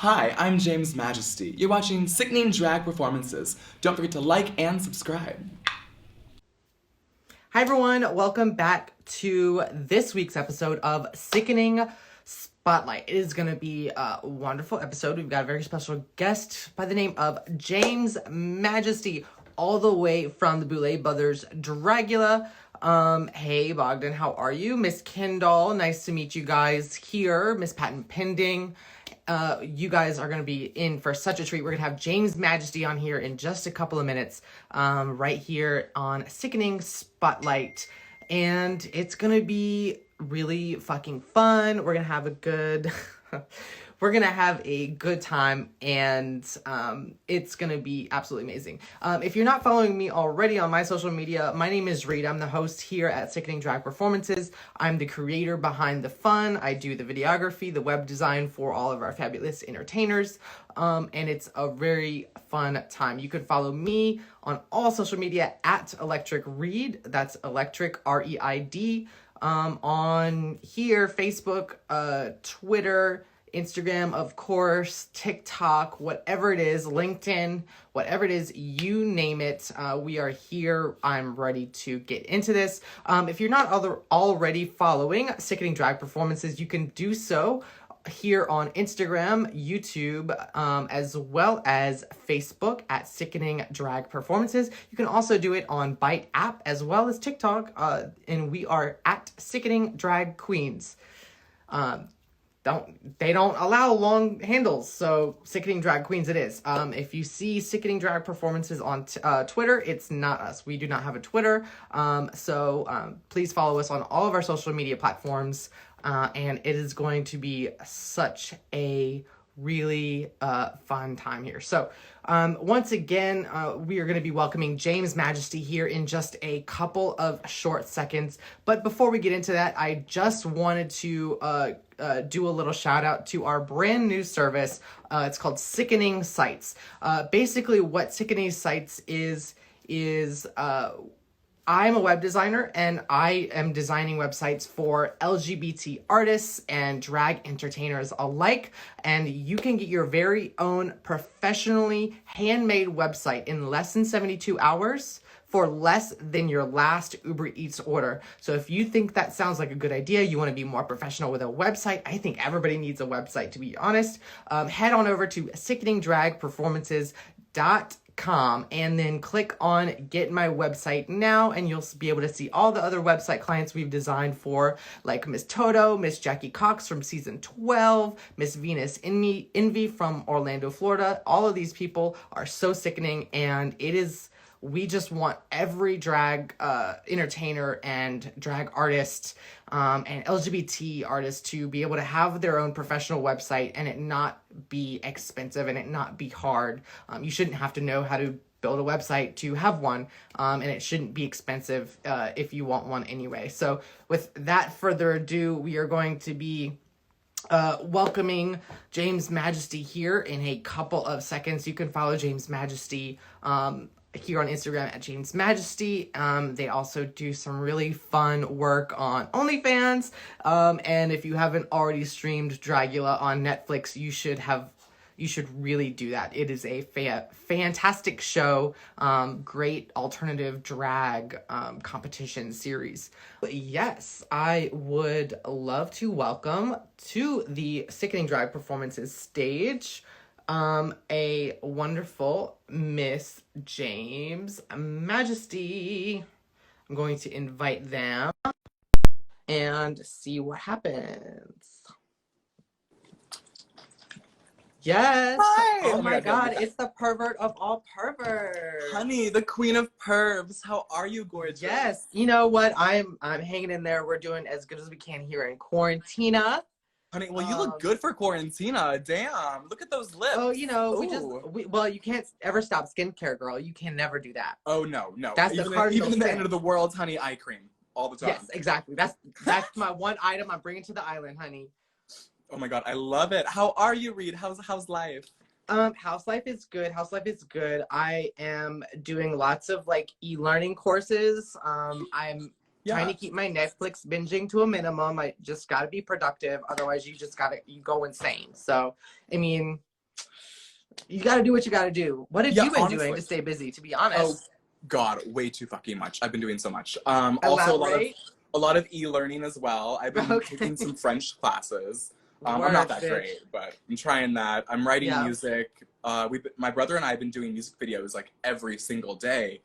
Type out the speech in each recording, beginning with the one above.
Hi, I'm James Majesty. You're watching Sickening Drag Performances. Don't forget to like and subscribe. Hi everyone, welcome back to this week's episode of Sickening Spotlight. It is going to be a wonderful episode. We've got a very special guest by the name of James Majesty, all the way from the Boulet Brothers Dragula. Hey Bogdan, how are you? Miss Kendall, nice to meet you guys here. Miss Patton Pending. You guys are going to be in for such a treat. We're going to have James Majesty on here in just a couple of minutes, right here on Sickening Spotlight. And it's going to be really fucking fun. We're going to have a good... We're going to have a good time, and it's going to be absolutely amazing. If you're not following me already on my social media, my name is Reid. I'm the host here at Sickening Drag Performances. I'm the creator behind the fun. I do the videography, the web design for all of our fabulous entertainers, and it's a very fun time. You can follow me on all social media at Electric Reid. That's Electric, R-E-I-D. On here, Facebook, Twitter, Instagram, of course, TikTok, whatever it is, LinkedIn, whatever it is, you name it. We are here. I'm ready to get into this. If you're not already following Sickening Drag Performances, you can do so here on Instagram, YouTube, as well as Facebook at Sickening Drag Performances. You can also do it on Byte app as well as TikTok, and we are at Sickening Drag Queens. They don't allow long handles, so Sickening Drag Queens it is. If you see Sickening Drag Performances on Twitter, it's not us. We do not have a Twitter, so please follow us on all of our social media platforms, and it is going to be such a really fun time here. So once again, we are going to be welcoming James Majesty here in just a couple of short seconds. But before we get into that, I just wanted to do a little shout out to our brand new service. It's called Sickening Sites. Basically what Sickening Sites is I'm a web designer, and I am designing websites for LGBT artists and drag entertainers alike. And you can get your very own professionally handmade website in less than 72 hours for less than your last Uber Eats order. So if you think that sounds like a good idea, you want to be more professional with a website, I think everybody needs a website, to be honest. Head on over to sickeningdragperformances.com and then click on Get My Website Now, and you'll be able to see all the other website clients we've designed for, like Miss Toto, Miss Jackie Cox from season 12, Miss Venus Envy from Orlando, Florida. All of these people are so sickening, and we just want every drag entertainer and drag artist and LGBT artist to be able to have their own professional website and it not be expensive and it not be hard. You shouldn't have to know how to build a website to have one, and it shouldn't be expensive if you want one anyway. So with that further ado, we are going to be welcoming James Majesty here in a couple of seconds. You can follow James Majesty here on Instagram at James Majesty. They also do some really fun work on OnlyFans. And if you haven't already streamed Dragula on Netflix, you should really do that. It is a fantastic show. Great alternative drag competition series. Yes, I would love to welcome to the Sickening Drag Performances stage a wonderful Miss James Majesty. I'm going to invite them and see what happens. Yes. Hi! Oh my God, it's the pervert of all perverts. Honey, the queen of pervs. How are you, gorgeous? Yes. You know what? I'm hanging in there. We're doing as good as we can here in quarantina. Honey, well, you look good for quarantina. Damn, look at those lips. Oh, you know, Ooh. well, you can't ever stop skincare, girl. You can never do that. Oh, no. That's the cardinal even in the sin. end of the world, honey, eye cream. All the time. Yes, exactly. That's my one item I'm bringing to the island, honey. Oh my God, I love it. How are you, Reid? How's life? House life is good. House life is good. I am doing lots of like e-learning courses. I'm trying to keep my Netflix binging to a minimum. I just got to be productive. Otherwise, you go insane. So, I mean, You got to do what you got to do. What have Yeah, you been honestly. doing to stay busy, to be Oh, honest? God, way too fucking much. I've been doing so much. Also Elaborate. a lot of e-learning as well. I've been Okay. taking some French classes. I'm Word, not that bitch. great, but I'm trying that. I'm writing Yeah. music. My brother and I have been doing music videos like every single day,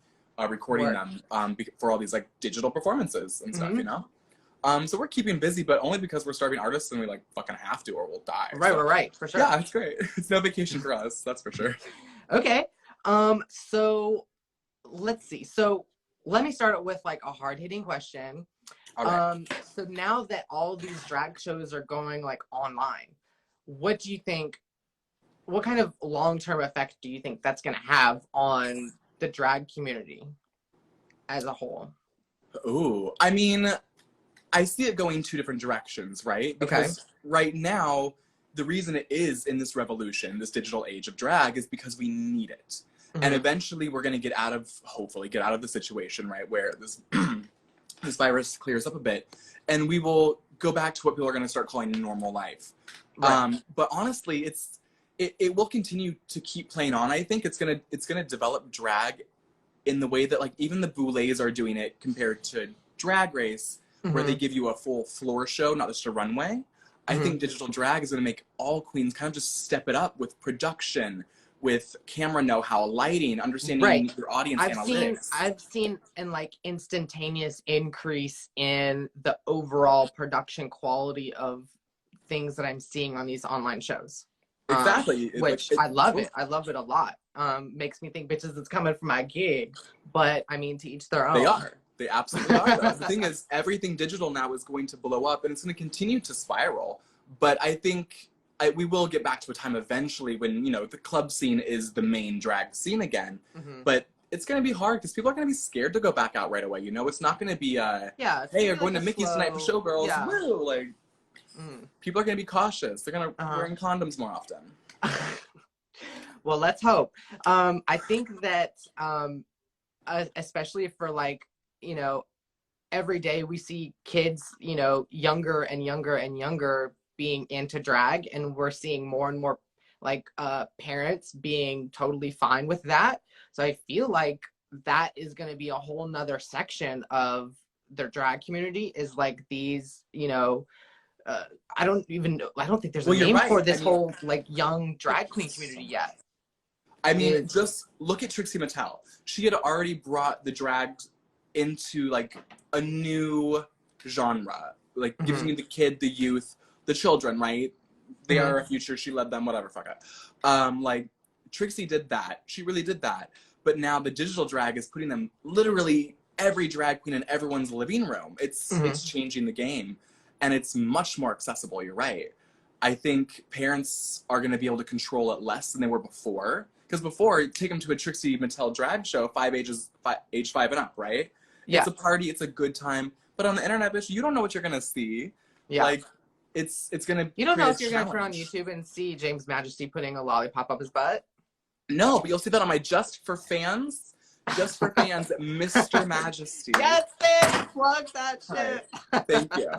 recording Word. them for all these like digital performances and stuff, Mhm. you know? So we're keeping busy, but only because we're starving artists and we like fucking have to or we'll die. Right, So, right, for sure. yeah, it's great. It's no vacation for us, that's for sure. Okay. So let's see. So let me start it with like a hard-hitting question. All right. So now that all these drag shows are going like online, what do you think, what kind of long-term effect do you think that's going to have on the drag community as a whole? Ooh, I mean, I see it going two different directions, right? Because right now, the reason it is in this revolution, this digital age of drag, is because we need it. Mhm. And eventually we're going to hopefully get out of the situation, right, where this this virus clears up a bit, and we will go back to what people are going to start calling normal life. Right. But honestly, it will continue to keep playing on. I think it's gonna develop drag in the way that like even the boulets are doing it compared to Drag Race, where they Mhm. give you a full floor show, not just a runway. I Mhm. think digital drag is going to make all queens kind of just step it up with production, with camera know-how, lighting, understanding Right. your audience analytics. I've seen an like instantaneous increase in the overall production quality of things that I'm seeing on these online shows. Exactly. Which I love it. I love it a lot. Makes me think bitches it's coming from my gig, but I mean to each their own. They are. They absolutely are, though. The thing is, everything digital now is going to blow up, and it's going to continue to spiral. But I think we will get back to a time eventually when, you know, the club scene is the main drag scene again. Mhm. But it's going to be hard because people are going to be scared to go back out right away. You know, it's not going to be, Yeah. It's hey, gonna you're be going like to a Mickey's tonight for slow- Showgirls. Yeah. Woo! Like, Mhm. people are going to be cautious. They're going to Uh-huh. wearing condoms more often. Well, let's hope. I think that especially for like, you know, every day we see kids, you know, younger and younger and younger being into drag, and we're seeing more and more like parents being totally fine with that. So I feel like that is going to be a whole nother section of their drag community, is like these, you know, I don't think there's a Well, you're name right. for this I mean, whole like young drag queen community yet. I mean, just look at Trixie Mattel. She had already brought the drag into like a new genre, like giving you the kid, the youth, the children, right? They are our future. She led them, whatever. Fuck it. Like Trixie did that. She really did that. But now the digital drag is putting them literally every drag queen in everyone's living room. It's changing the game, and it's much more accessible. You're right. I think parents are going to be able to control it less than they were before. Because before, take them to a Trixie Mattel drag show, age 5 and up, right? Yeah. It's a party, it's a good time. But on the internet, bitch, you don't know what you're gonna see. Yeah. Like, it's gonna. You don't know if create a you're gonna turn on challenge. YouTube and see James Majesty putting a lollipop up his butt. No, but you'll see that on my Just for Fans, Mr. Majesty. Yes, bitch! Plug that shit. Thank you.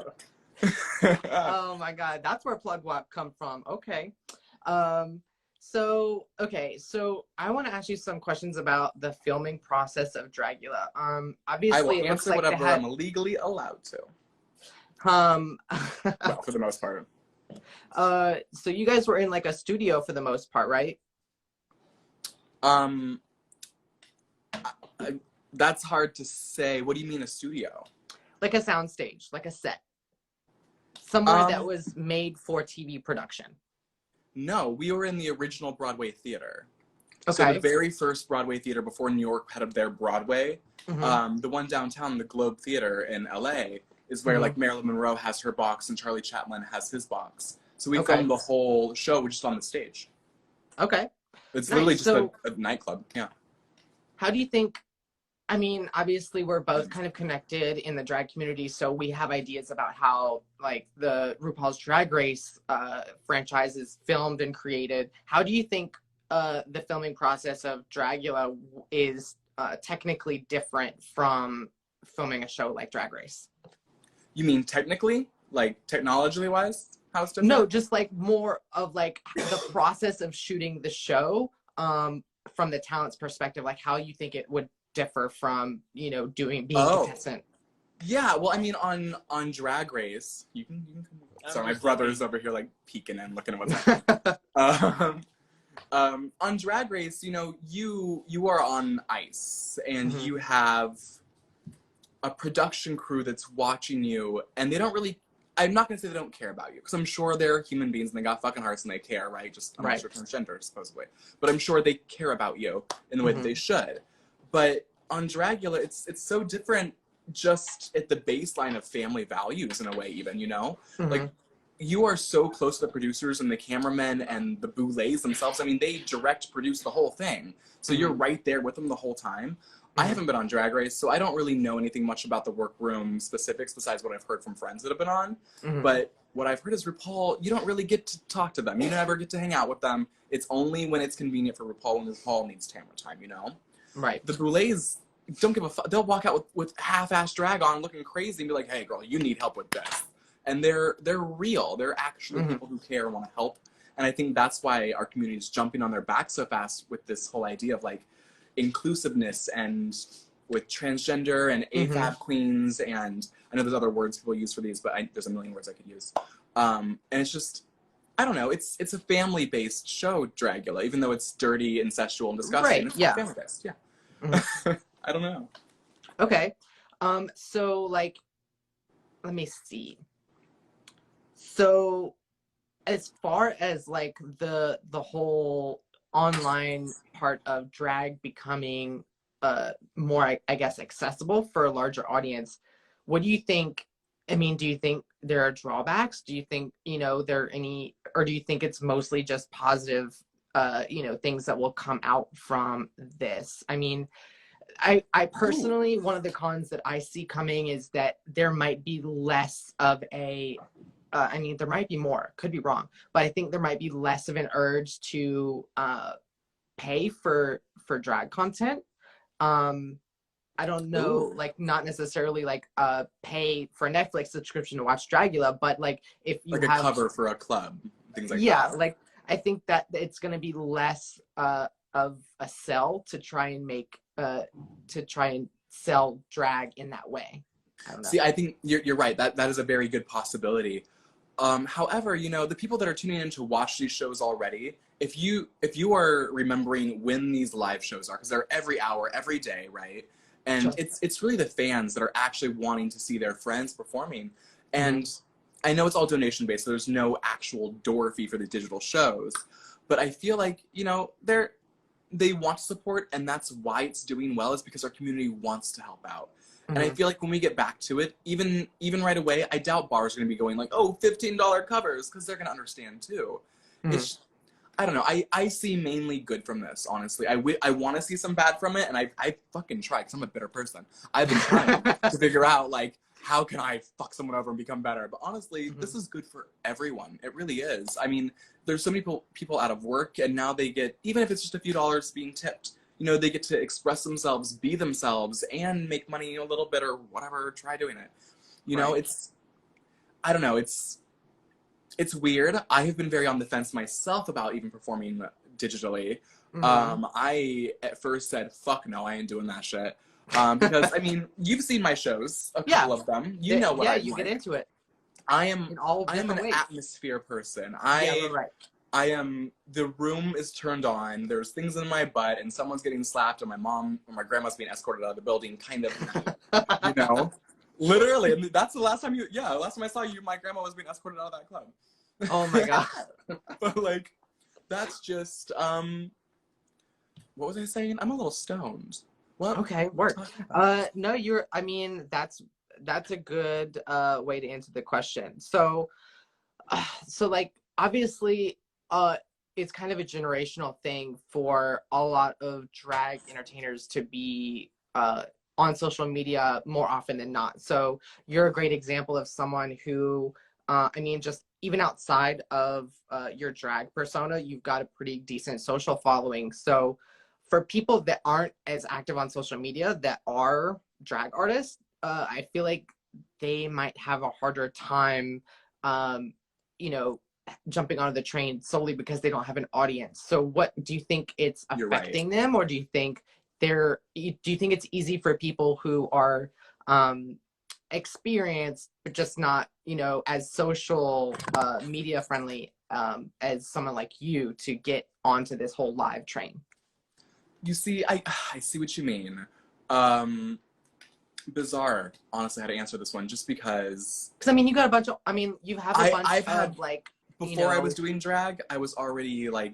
Oh my god, that's where plug WAP come from. Okay. So I want to ask you some questions about the filming process of Dragula. Obviously I will it looks answer like whatever I'm legally allowed to. Well, for the most part. So you guys were in like a studio for the most part, right? That's hard to say. What do you mean a studio? Like a sound stage, like a set. Somewhere that was made for TV production. No, we were in the original Broadway theater. Okay. So the very first Broadway theater before New York had their Broadway, the one downtown, the Globe Theater in LA, is where like Marilyn Monroe has her box and Charlie Chaplin has his box. So we filmed the whole show just on the stage. Okay. It's literally just a nightclub. Yeah. How do you think, I mean, obviously we're both kind of connected in the drag community, so we have ideas about how like the RuPaul's Drag Race franchise is filmed and created. How do you think the filming process of Dragula is technically different from filming a show like Drag Race? You mean technically? Like technology wise? How it's different? No, just like more of like the process of shooting the show from the talent's perspective, like how you think it would differ from, you know, being a contestant. Yeah, well, I mean, on Drag Race, you can sorry, my brother's over here like peeking and looking at what's happening. On Drag Race, you know, you are on ice, and you have a production crew that's watching you, and they don't really. I'm not gonna say they don't care about you, because I'm sure they're human beings and they got fucking hearts and they care, right? Just unless you're transgender, supposedly. But I'm sure they care about you in the way that they should. But on Dragula, it's so different. Just at the baseline of family values in a way, even, you know, like you are so close to the producers and the cameramen and the boulets themselves. I mean, they direct produce the whole thing, so you're right there with them the whole time. I haven't been on Drag Race, so I don't really know anything much about the workroom specifics besides what I've heard from friends that have been on. But what I've heard is RuPaul, you don't really get to talk to them. You never get to hang out with them. It's only when it's convenient for RuPaul when RuPaul needs camera time, you know? Right. The boulets don't give a fuck. They'll walk out with half-ass drag on looking crazy and be like, hey, girl, you need help with this. And they're real. They're actually people who care and want to help. And I think that's why our community is jumping on their back so fast with this whole idea of, like, inclusiveness and with transgender and AFAB queens, and I know there's other words people use for these, but there's a million words I could use. And it's just, I don't know, it's a family-based show, Dragula, even though it's dirty, incestual, and disgusting. Right, yeah. Family-based, yeah. I don't know. Okay. So, like, let me see. So, as far as, like, the whole online part of drag becoming more, I guess, accessible for a larger audience, what do you think? I mean, do you think there are drawbacks? Do you think, you know, there are any, or do you think it's mostly just positive, you know, things that will come out from this? I mean, I personally, one of the cons that I see coming is that there might be less of a, I mean, there might be more, could be wrong, but I think there might be less of an urge to pay for drag content. I don't know, like, not necessarily like pay for a Netflix subscription to watch Dragula, but like if you like have a cover for a club, things like that. Yeah, like I think that it's going to be less of a sell to try and make sell drag in that way. I don't know. See, I think you're right. That is a very good possibility. However, you know, the people that are tuning in to watch these shows already, if you are remembering when these live shows are, because they're every hour, every day, right? And it's really the fans that are actually wanting to see their friends performing. And I know it's all donation based, so there's no actual door fee for the digital shows, but I feel like, you know, they want to support, and that's why it's doing well, is because our community wants to help out. And I feel like when we get back to it, even right away, I doubt bars are going to be going like, oh, $15 covers, because they're going to understand too. It's, I don't know. I see mainly good from this, honestly. I want to see some bad from it, and I fucking try, because I'm a bitter person. I've been trying to figure out, like, how can I fuck someone over and become better? But honestly, this is good for everyone. It really is. I mean, there's so many people out of work, and now they get, even if it's just a few dollars being tipped, you know, they get to express themselves, be themselves, and make money a little bit or whatever. Try doing it. You know, it's, I don't know, it's weird. I have been very on the fence myself about even performing digitally. I at first said, fuck no, I ain't doing that shit. Because, I mean, you've seen my shows, a couple of them. You know what I'm you like. Get into it. I am an ways. atmosphere person. I am, the room is turned on, there's things in my butt, and someone's getting slapped, and my mom or my grandma's being escorted out of the building, kind of, you know? Literally, and that's the last time last time I saw you, my grandma was being escorted out of that club. Oh my God. But, like, that's just, what was I saying? I'm a little stoned. What? Okay, work. No, I mean, that's a good way to answer the question. So like, obviously, it's kind of a generational thing for a lot of drag entertainers to be on social media more often than not. So you're a great example of someone who, I mean, just even outside of your drag persona, you've got a pretty decent social following. So for people that aren't as active on social media that are drag artists, I feel like they might have a harder time, you know, jumping onto the train solely because they don't have an audience. So what do you think it's affecting them, or do you think it's easy for people who are experienced but just not, you know, as social media friendly as someone like you to get onto this whole live train? You see, I see what you mean. Bizarre, honestly, how to answer this one, just because I mean, you got a bunch of, I mean, you have a bunch I've of had, like, before I was doing drag, I was already like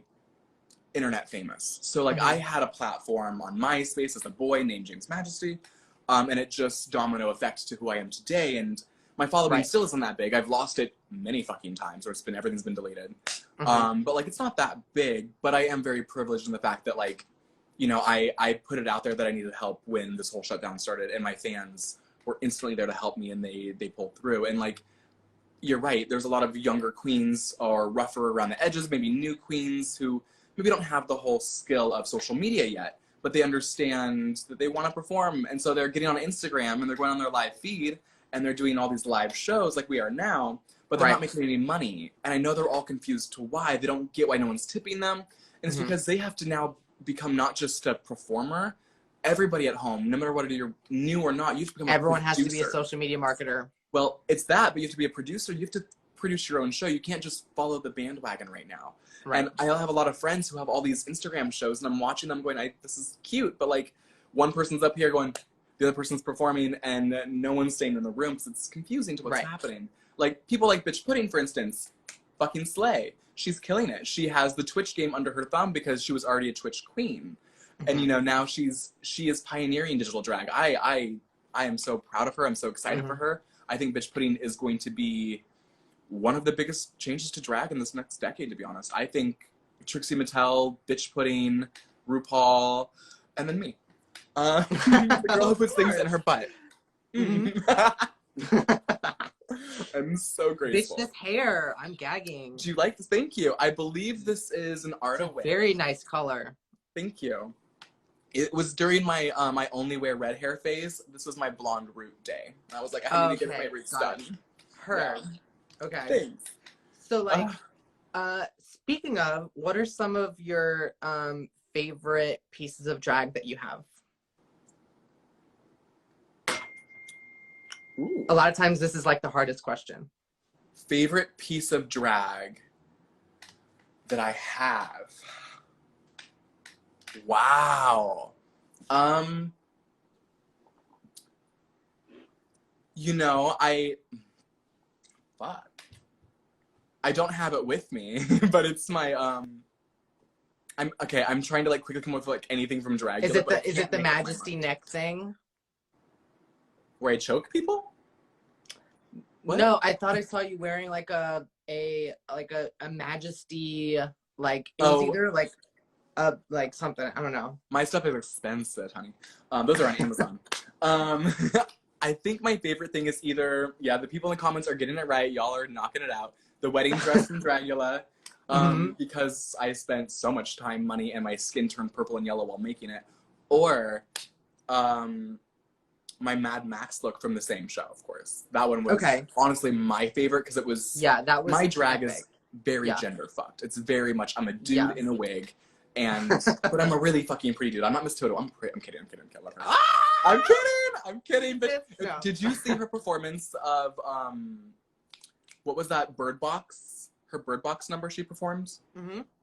internet famous. So like I had a platform on MySpace as a boy named James Majesty, and it just domino effect to who I am today. And my following still isn't that big. I've lost it many fucking times, or everything's been deleted. But like it's not that big. But I am very privileged in the fact that like, you know, I put it out there that I needed help when this whole shutdown started, and my fans were instantly there to help me, and they pulled through. And like, you're right, there's a lot of younger queens or rougher around the edges, maybe new queens who maybe don't have the whole skill of social media yet, but they understand that they want to perform. And so they're getting on Instagram and they're going on their live feed and they're doing all these live shows like we are now, but they're not making any money. And I know they're all confused to why. They don't get why no one's tipping them. And it's because they have to now become not just a performer. Everybody at home, no matter what you're new or not, you have to become everyone a has to be a social media marketer. Well, it's that, but you have to be a producer. You have to produce your own show. You can't just follow the bandwagon right now. And I have a lot of friends who have all these Instagram shows, and I'm watching them going, this is cute, but like one person's up here going, the other person's performing, and no one's staying in the room because it's confusing to what's happening. Like people like Bitch Pudding, for instance, fucking slay. She's killing it. She has the Twitch game under her thumb because she was already a Twitch queen. And you know, now she is pioneering digital drag. I am so proud of her. I'm so excited for her. I think Bitch Pudding is going to be one of the biggest changes to drag in this next decade, to be honest. I think Trixie Mattel, Bitch Pudding, RuPaul, and then me. The girl who puts things in her butt. I'm so grateful. Bitch, this hair. I'm gagging. Do you like this? Thank you. I believe this is an art away. Very nice color. Thank you. It was during my my only wear red hair phase. This was my blonde root day. I was like, I need to get my roots done. Heard. Yeah. Okay. Thanks. So like, speaking of, what are some of your favorite pieces of drag that you have? Ooh. A lot of times this is like the hardest question. Favorite piece of drag that I have. Wow. You know, I don't have it with me, but it's my I'm trying to like quickly come up with like anything from Dragula. Is it the Majesty neck thing? Where I choke people? What? No, I thought I saw you wearing like a Majesty, like it was either like something, I don't know. My stuff is expensive, honey. Those are on Amazon. I think my favorite thing is either, the people in the comments are getting it right. Y'all are knocking it out. The wedding dress from Dragula, because I spent so much time, money, and my skin turned purple and yellow while making it. Or my Mad Max look from the same show, of course. That one was honestly my favorite because it was, that was my drag epic. Is very gender fucked. It's very much, I'm a dude in a wig. But I'm a really fucking pretty dude. I'm not Miss Toto. I'm kidding. I love her. I'm kidding. But did you see her performance of what was that Bird Box? Her Bird Box number she performed?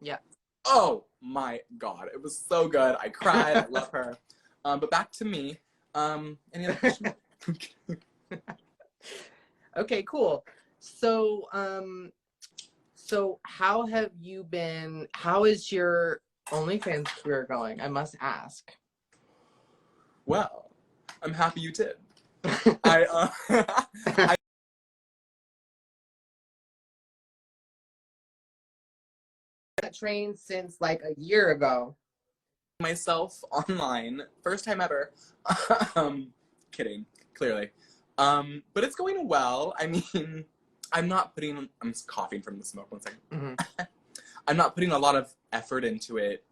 Yeah. Oh my god, it was so good. I cried. I love her. But back to me. Any other questions? Okay, cool. So how is your OnlyFans career going? I must ask. Well, I'm happy you did. I trained since like a year ago. Myself online, first time ever. Kidding, clearly. But it's going well. I mean, I'm coughing from the smoke, one second. I'm not putting a lot of effort into it,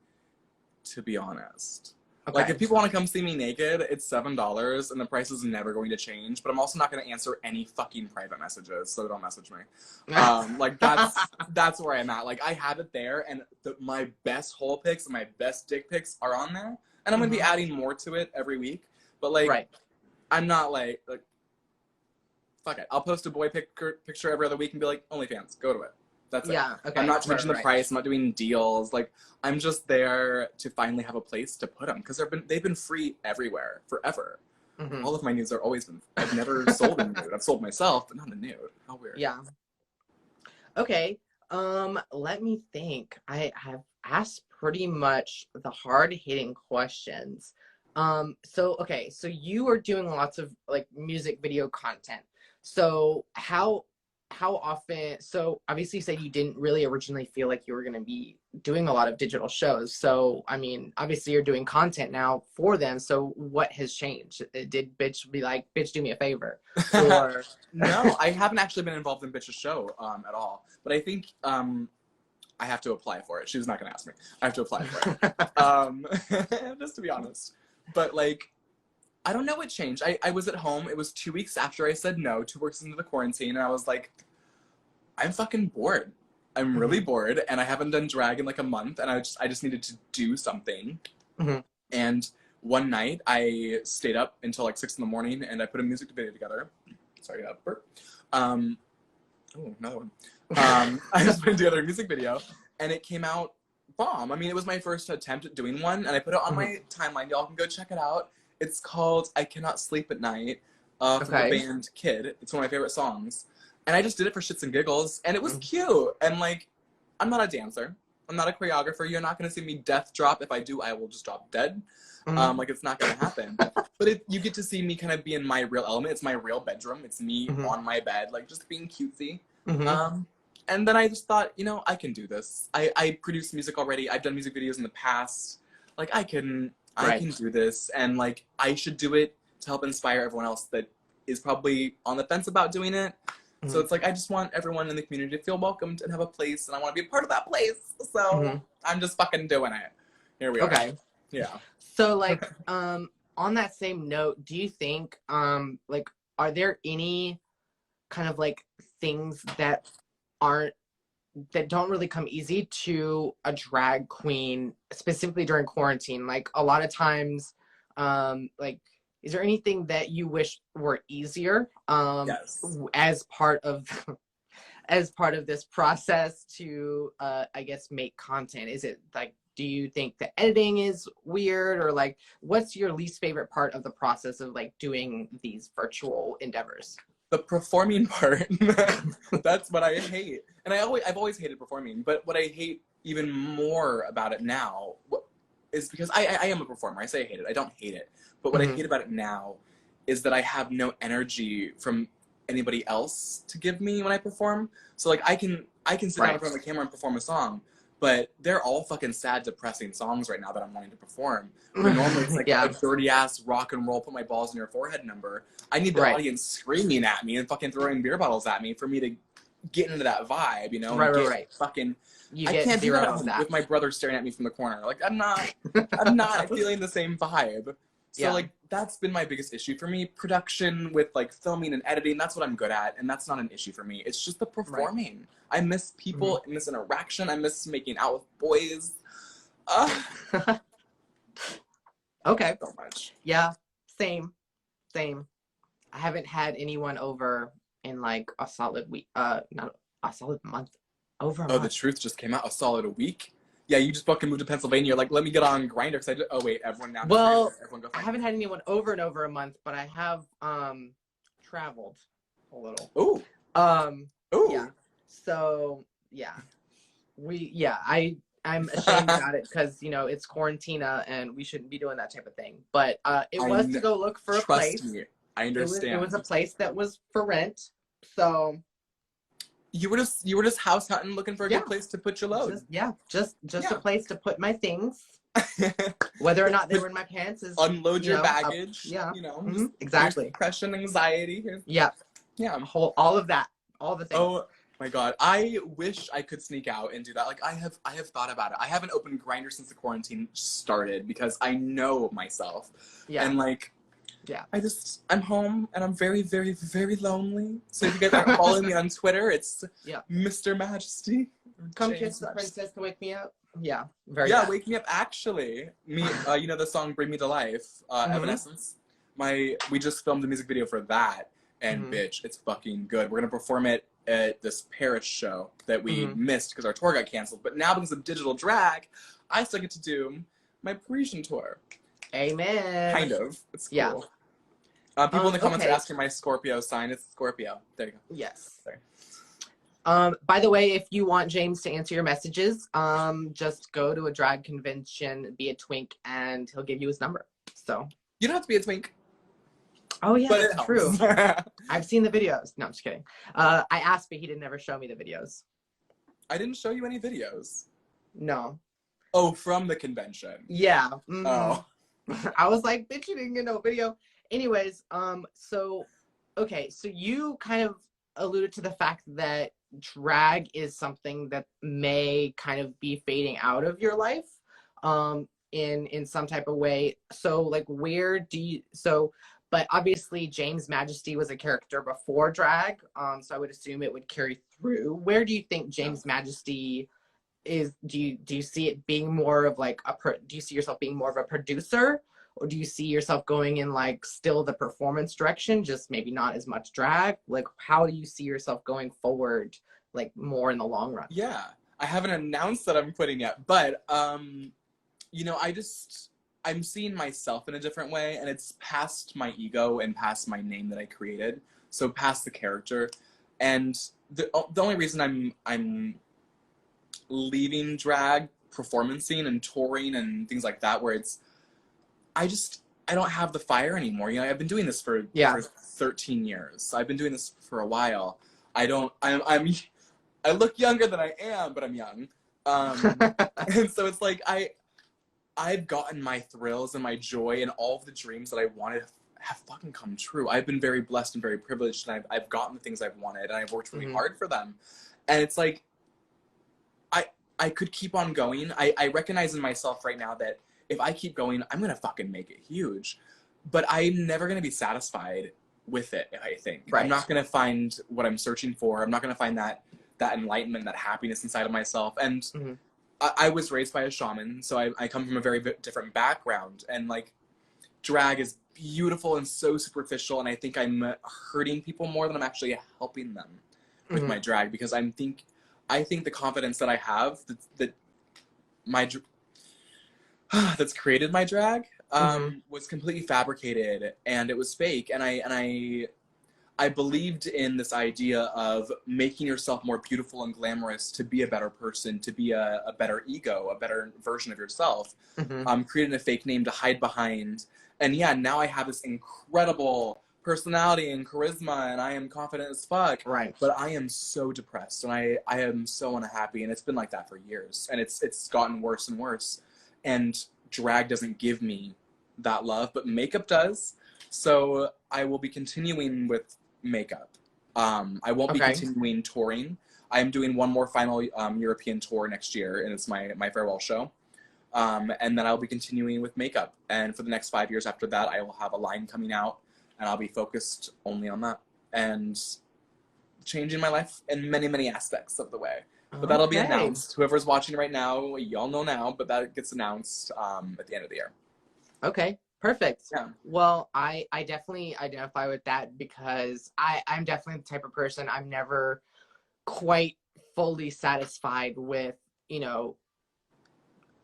to be honest. Okay. Like, if people want to come see me naked, it's $7, and the price is never going to change. But I'm also not going to answer any fucking private messages, so don't message me. Like, that's where I'm at. Like, I have it there, and my best hole pics and my best dick pics are on there, and I'm going to be adding more to it every week. But like, I'm not like fuck it. I'll post a boy picture every other week and be like, OnlyFans, go to it. That's it. Okay. I'm not changing the price. I'm not doing deals. Like, I'm just there to finally have a place to put them, because they've been free everywhere forever. All of my nudes are always been. I've never sold a nude. I've sold myself, but not a nude. How weird. Yeah. Okay. Let me think. I have asked pretty much the hard-hitting questions. So you are doing lots of like music video content. So how often, so obviously you said you didn't really originally feel like you were going to be doing a lot of digital shows. So, I mean, obviously you're doing content now for them. So what has changed? Did bitch be like, bitch, do me a favor? Or no, I haven't actually been involved in Bitch's show at all. But I think I have to apply for it. She was not going to ask me. I have to apply for it. Just to be honest. But like, I don't know what changed. I was at home. It was 2 weeks after I said no, 2 weeks into the quarantine, and I was like, I'm fucking bored. I'm really bored, and I haven't done drag in like a month, and I just needed to do something. And one night, I stayed up until like 6 in the morning, and I put a music video together. Sorry, burp. Oh, another one. I just put together a music video, and it came out bomb. I mean, it was my first attempt at doing one, and I put it on my timeline. Y'all can go check it out. It's called I Cannot Sleep at Night from the band Kid. It's one of my favorite songs. And I just did it for shits and giggles, and it was cute. And like, I'm not a dancer. I'm not a choreographer. You're not going to see me death drop. If I do, I will just drop dead. Like, it's not going to happen. But you get to see me kind of be in my real element. It's my real bedroom. It's me on my bed, like, just being cutesy. And then I just thought, you know, I can do this. I produce music already. I've done music videos in the past. Like, I can do this, and like, I should do it to help inspire everyone else that is probably on the fence about doing it. So it's like, I just want everyone in the community to feel welcomed and have a place, and I want to be a part of that place. So I'm just fucking doing it. Here we are. Okay. Yeah. So like, on that same note, do you think, like, are there any kind of like things that don't really come easy to a drag queen, specifically during quarantine? Like, a lot of times, like, is there anything that you wish were easier as part of this process to I guess make content? Is it like, do you think the editing is weird, or like, what's your least favorite part of the process of like doing these virtual endeavors? The performing part. That's what I hate. And I've always hated performing, but what I hate even more about it now is because I am a performer. I say I hate it. I don't hate it. But what I hate about it now is that I have no energy from anybody else to give me when I perform. So like, I can sit down in front of the camera and perform a song, but they're all fucking sad, depressing songs right now that I'm wanting to perform. But normally it's like a dirty ass rock and roll, put my balls in your forehead number. I need the audience screaming at me and fucking throwing beer bottles at me for me to get into that vibe, you know? Fucking, I can't do that with my brother staring at me from the corner. Like, I'm not feeling the same vibe. So like, that's been my biggest issue for me. Production with like filming and editing, that's what I'm good at, and that's not an issue for me. It's just the performing. I miss people, I miss interaction, I miss making out with boys. Okay. So much. Yeah, same. I haven't had anyone over in like a solid week, not a solid month, over a month. The truth just came out, a solid week? Yeah, you just fucking moved to Pennsylvania. You're like, let me get on Grindr, because I just, oh wait, everyone now. Well, everyone go I haven't had anyone over in over a month, but I have traveled a little. Ooh. Ooh. Yeah. So yeah, I'm ashamed about it because, you know, it's quarantina and we shouldn't be doing that type of thing. But it was to go look for a place. Trust me, I understand. It was a place that was for rent, so. You were just house hunting, looking for a good place to put your load. Just a place to put my things. Whether or not they were in my pants is unload your baggage. You know, exactly. Depression, anxiety. Yeah. Yeah. All of that, all the things. Oh, My God, I wish I could sneak out and do that. Like I have thought about it. I haven't opened Grindr since the quarantine started because I know myself. Yeah. And like, yeah, I'm home and I'm very, very, very lonely. So if you guys aren't following me on Twitter, it's Mr. Majesty. Come James kiss the Majesty. princess to wake me up. Yeah, very. Yeah, bad. wake me up. Actually, me. You know the song "Bring Me to Life," Evanescence. We just filmed a music video for that, and bitch, it's fucking good. We're gonna perform it at this Paris show that we missed because our tour got canceled. But now because of digital drag, I still get to do my Parisian tour. Amen. Kind of. It's cool. Yeah. People in the comments are asking my Scorpio sign. It's Scorpio. There you go. Yes. Sorry. By the way, if you want James to answer your messages, just go to a drag convention, be a twink, and he'll give you his number. So you don't have to be a twink. Oh yeah, that's true. I've seen the videos. No, I'm just kidding. I asked, but he didn't ever show me the videos. I didn't show you any videos. No. Oh, from the convention. Yeah. Oh. I was like, bitch, you didn't get no video. Anyways, so you kind of alluded to the fact that drag is something that may kind of be fading out of your life, in some type of way. So like, but obviously James Majesty was a character before drag, so I would assume it would carry through. Where do you think James Majesty is? Do you see it being more of like do you see yourself being more of a producer, or do you see yourself going in like still the performance direction, just maybe not as much drag? Like, how do you see yourself going forward, like more in the long run? Yeah, I haven't announced that I'm quitting yet, but you know, I'm seeing myself in a different way, and it's past my ego and past my name that I created, so past the character. And the only reason I'm leaving drag performancing and touring and things like that, where it's I don't have the fire anymore. You know, I've been doing this for 13 years. I've been doing this for a while. I look younger than I am, but I'm young. And so it's like I've gotten my thrills and my joy, and all of the dreams that I wanted have fucking come true. I've been very blessed and very privileged, and I've gotten the things I've wanted, and I've worked really hard for them. And it's like I could keep on going. I recognize in myself right now that if I keep going, I'm gonna fucking make it huge. But I'm never gonna be satisfied with it, I think. Right. I'm not gonna find what I'm searching for. I'm not gonna find that enlightenment, that happiness inside of myself. And I was raised by a shaman, so I come from a very different background. And like, drag is beautiful and so superficial, and I think I'm hurting people more than I'm actually helping them with my drag, because I think the confidence that I have that's created my drag was completely fabricated, and it was fake. And I believed in this idea of making yourself more beautiful and glamorous to be a better person, to be a better ego, a better version of yourself. Creating a fake name to hide behind. And yeah, now I have this incredible personality and charisma, and I am confident as fuck. Right. But I am so depressed, and I am so unhappy, and it's been like that for years. And it's gotten worse and worse. And drag doesn't give me that love, but makeup does. So I will be continuing with makeup. I won't be continuing touring. I'm doing one more final European tour next year, and it's my farewell show. And then I'll be continuing with makeup. And for the next 5 years after that, I will have a line coming out, and I'll be focused only on that and changing my life in many, many aspects of the way. But that'll be announced. Whoever's watching right now, y'all know now, but that gets announced at the end of the year. Okay, perfect. Yeah. Well, I definitely identify with that, because I'm definitely the type of person, I'm never quite fully satisfied with, you know,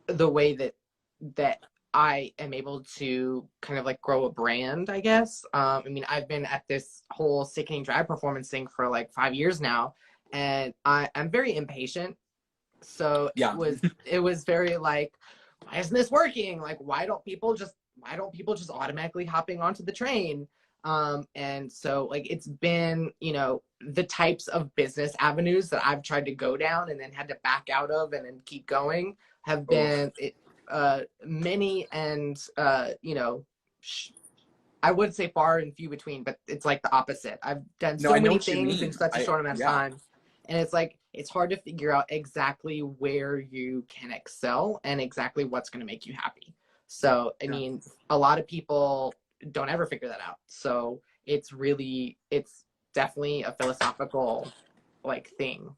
the way that I am able to kind of like grow a brand, I guess. I mean, I've been at this whole Sickening drag performance thing for like 5 years now, and I'm very impatient. So it was very like, why isn't this working? Like, why don't people just automatically hopping onto the train? And so like, it's been, you know, the types of business avenues that I've tried to go down and then had to back out of and then keep going have been many, and you know, I would say far and few between, but it's like the opposite. I've done so many things in such a short amount of time, And it's like, it's hard to figure out exactly where you can excel and exactly what's going to make you happy. So, I mean, a lot of people don't ever figure that out. So it's definitely a philosophical like thing.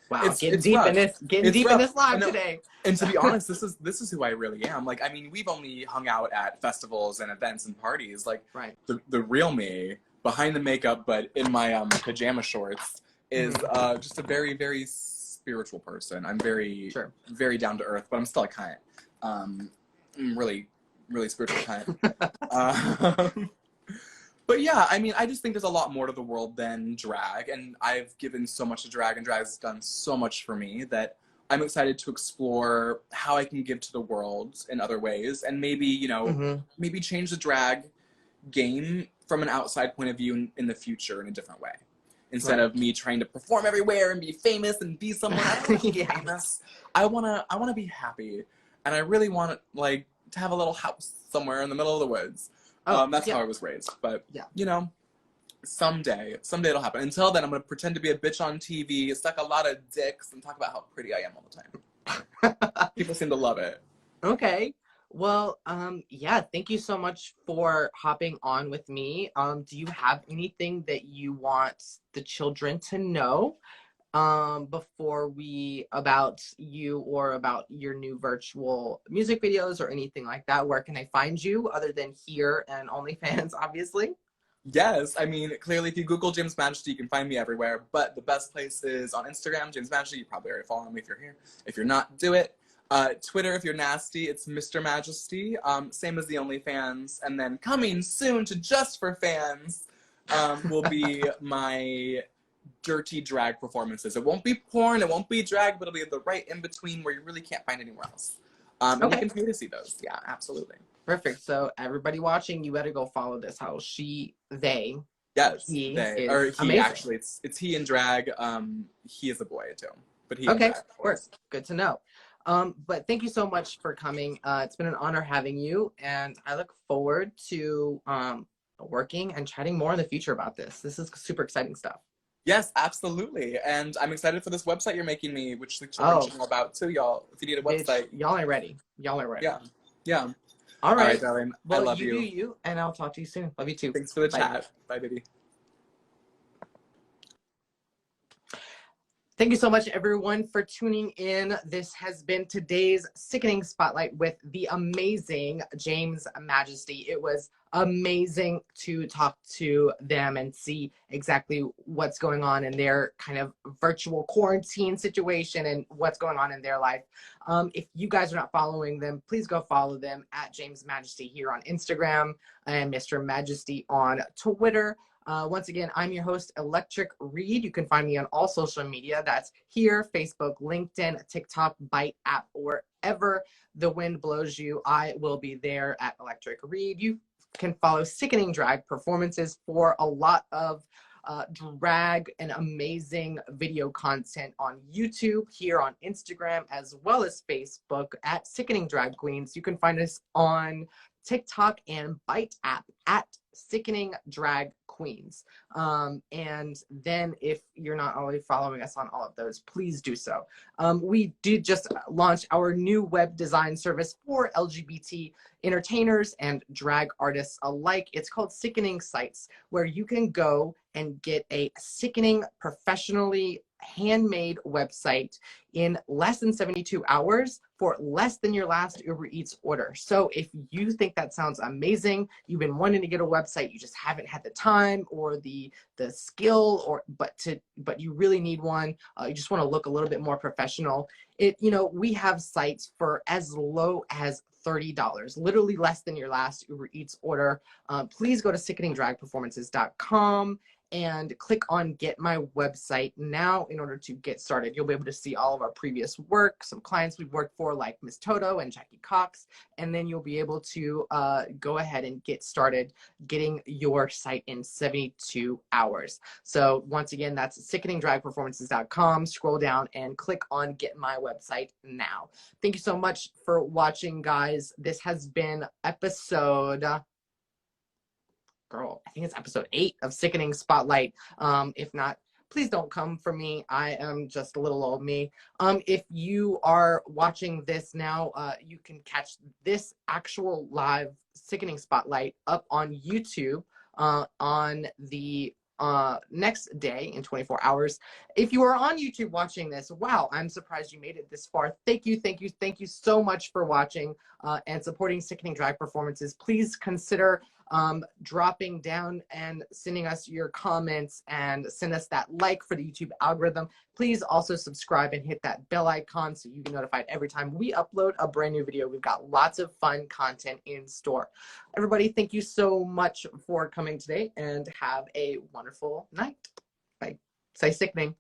Wow, getting deep in this live today. And to be honest, this is who I really am. Like, I mean, we've only hung out at festivals and events and parties. Like, right. the real me behind the makeup, but in my pajama shorts, is just a very, very spiritual person. I'm very down to earth, but I'm still a cunt. I'm really, really spiritual cunt. But yeah, I mean, I just think there's a lot more to the world than drag, and I've given so much to drag, and drag has done so much for me that I'm excited to explore how I can give to the world in other ways, and maybe, you know, maybe change the drag game from an outside point of view in the future in a different way. Instead of me trying to perform everywhere and be famous and be someone, I don't want to be famous. I wanna be happy, and I really want like to have a little house somewhere in the middle of the woods. That's how I was raised. But, you know, someday it'll happen. Until then, I'm going to pretend to be a bitch on TV, suck a lot of dicks, and talk about how pretty I am all the time. People seem to love it. Okay. Well, yeah, thank you so much for hopping on with me. Do you have anything that you want the children to know before about you or about your new virtual music videos or anything like that? Where can I find you other than here and OnlyFans, obviously? Yes, I mean, clearly if you Google James Majesty, you can find me everywhere, but the best place is on Instagram, James Majesty. You probably already follow me if you're here. If you're not, do it. Twitter, if you're nasty, it's Mr. Majesty, same as the OnlyFans. And then coming soon to Just for Fans will be my dirty drag performances. It won't be porn, it won't be drag, but it'll be the right in between where you really can't find anywhere else. And you can pay to see those. Yeah, absolutely. Perfect. So everybody watching, you better go follow this house. They. Yes, they. Or he, amazing. Actually, it's he in drag. He is a boy too, but he. Okay, of course. Good to know. But thank you so much for coming. It's been an honor having you, and I look forward to working and chatting more in the future about this. This is super exciting stuff. Yes, absolutely. And I'm excited for this website you're making me, which the children should know about too, y'all. If you need a website. Y'all ain't ready. Yeah. Yeah. All right, darling. Well, I love you. You do you, and I'll talk to you soon. Love you too. Thanks for the chat. Bye, baby. Thank you so much, everyone, for tuning in. This has been today's Sickening Spotlight with the amazing James Majesty. It was amazing to talk to them and see exactly what's going on in their kind of virtual quarantine situation and what's going on in their life. If you guys are not following them, please go follow them at James Majesty here on Instagram and Mr. Majesty on Twitter. Once again, I'm your host, Electric Reid. You can find me on all social media. That's here, Facebook, LinkedIn, TikTok, Bite app, wherever the wind blows you, I will be there at Electric Reid. You can follow Sickening Drag Performances for a lot of drag and amazing video content on YouTube, here on Instagram, as well as Facebook at Sickening Drag Queens. You can find us on TikTok and Bite app at Sickening Drag Queens. And then if you're not already following us on all of those, please do so. We did just launch our new web design service for LGBT entertainers and drag artists alike. It's called Sickening Sites, where you can go and get a sickening, professionally handmade website in less than 72 hours for less than your last Uber Eats order. So if you think that sounds amazing, you've been wanting to get a website, you just haven't had the time or the skill, but you really need one, you just want to look a little bit more professional. We have sites for as low as $30, literally less than your last Uber Eats order. Please go to sickeningdragperformances.com and click on Get My Website Now in order to get started. You'll be able to see all of our previous work, some clients we've worked for like Miss Toto and Jackie Cox, and then you'll be able to go ahead and get started getting your site in 72 hours. So once again, that's sickeningdragperformances.com. Scroll down and click on Get My Website Now. Thank you so much for watching, guys. This has been episode... I think it's episode 8 of Sickening Spotlight. If not, please don't come for me. I am just a little old me. If you are watching this now, you can catch this actual live Sickening Spotlight up on YouTube on the next day in 24 hours. If you are on YouTube watching this, wow, I'm surprised you made it this far. Thank you, thank you, thank you so much for watching and supporting Sickening Drag Performances. Please consider dropping down and sending us your comments and send us that like for the YouTube algorithm. Please also subscribe and hit that bell icon so you get notified every time we upload a brand new video. We've got lots of fun content in store. Everybody, thank you so much for coming today and have a wonderful night. Bye. Say sickening.